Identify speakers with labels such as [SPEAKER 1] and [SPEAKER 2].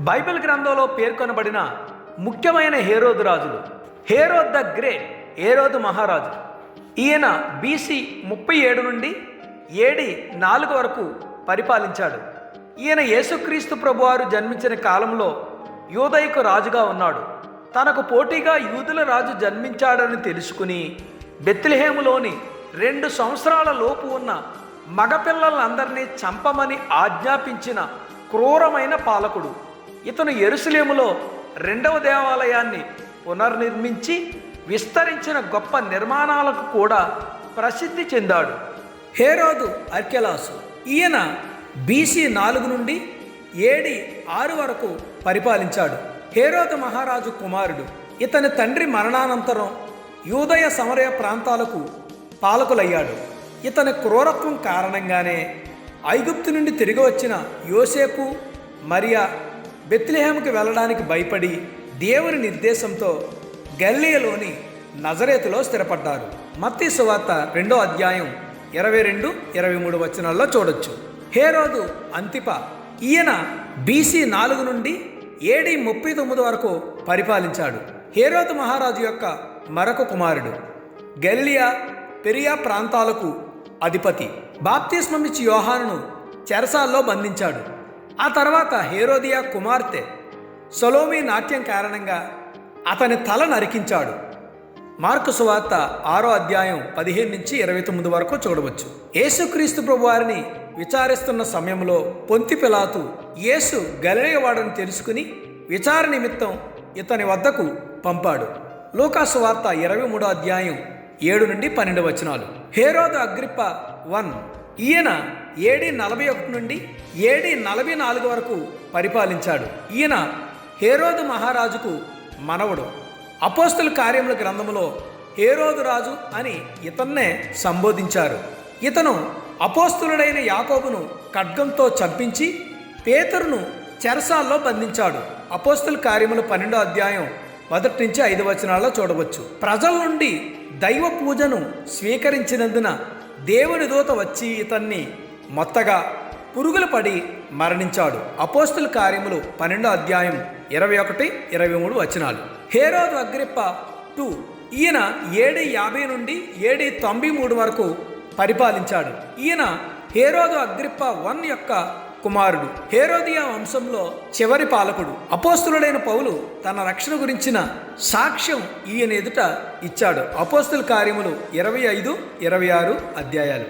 [SPEAKER 1] Bible గ్రంథంలో పేర్కొనబడిన ముఖ్యమైన హేరోదు రాజులు. హేరోద్ ద గ్రేట్, హేరోదు మహారాజు. ఈయన బీసీ 37 నుండి AD 4 వరకు పరిపాలించాడు. ఈయన యేసుక్రీస్తు ప్రభువారు జన్మించిన కాలంలో యూదయకు రాజుగా ఉన్నాడు. తనకు పోటీగా యూదుల రాజు జన్మించాడని తెలుసుకుని బెత్లెహేములోని 2 సంవత్సరాల లోపు ఉన్న మగపిల్లలందరినీ చంపమని ఆజ్ఞాపించిన క్రూరమైన పాలకుడు. ఇతను యెరూషలేములో 2వ దేవాలయాన్ని పునర్నిర్మించి విస్తరించిన గొప్ప నిర్మాణాలకు కూడా ప్రసిద్ధి చెందాడు. హేరోదు అర్కెలాసు. ఈయన బీసీ 4 నుండి AD 6 వరకు పరిపాలించాడు. హేరోదు మహారాజు కుమారుడు. ఇతని తండ్రి మరణానంతరం యూదయ సమరయ ప్రాంతాలకు పాలకులయ్యాడు. ఇతని క్రూరత్వం కారణంగానే ఐగుప్తు నుండి తిరిగి వచ్చిన యోసేపు, మరియా బెత్లెహేముకి వెళ్ళడానికి భయపడి దేవుని నిర్దేశంతో గలిలయలోని నజరేతులో స్థిరపడ్డారు. మత్తయి సువార్త 2వ అధ్యాయం 22-23 వచనాల్లో చూడొచ్చు. హేరోదు అంతిప. ఈయన బీసీ 4 నుండి AD 39 వరకు పరిపాలించాడు. హేరోదు మహారాజు యొక్క మరొక కుమారుడు. గలిలయ పెరియా ప్రాంతాలకు అధిపతి. బాప్తిస్మమిచ్చి యోహానును చెరసాల్లో బంధించాడు. ఆ తర్వాత హేరోదియా కుమార్తె సొలోమి నాట్యం కారణంగా అతని తల నరికించాడు. మార్కు సువార్త 6వ అధ్యాయం 15-29 వరకు చూడవచ్చు. యేసుక్రీస్తు ప్రభువారిని విచారిస్తున్న సమయంలో పొంతి పిలాతు యేసు గలిలయవాడని తెలుసుకుని విచారణ నిమిత్తం ఇతని వద్దకు పంపాడు. లూకా సువార్త 23వ అధ్యాయం 7-12 వచనాలు. హేరోదు అగ్రిప్ప 1. ఈయన AD 41 నుండి AD 44 వరకు పరిపాలించాడు. ఈయన హేరోదు మహారాజుకు మనవడు. అపోస్తల కార్యముల గ్రంథములో హేరోదు రాజు అని ఇతన్నే సంబోధించారు. ఇతను అపోస్తలుడైన యాకోబును ఖడ్గంతో చంపించి పేతురును చెరసాల్లో బంధించాడు. అపోస్తల కార్యములు 12వ అధ్యాయం 1-5 వచనాల్లో చూడవచ్చు. ప్రజల నుండి దైవ పూజను స్వీకరించినందున దేవుని దూత వచ్చి ఇతన్ని మొత్తగా పురుగులు పడి మరణించాడు. అపోస్తల కార్యములు 12వ అధ్యాయం 21-23 వచనాలు. హేరోదు అగ్రిప్ప 2. ఈయన AD 50 నుండి AD 93 వరకు పరిపాలించాడు. ఈయన హేరోదు అగ్రిప్ప 1 యొక్క కుమారుడు. హేరోదియా వంశంలో చివరి పాలకుడు. అపోస్తలుడైన పౌలు తన రక్షణ గురించిన సాక్ష్యం ఈయన ఎదుట ఇచ్చాడు. అపోస్తల కార్యములు 25-26 అధ్యాయాలు.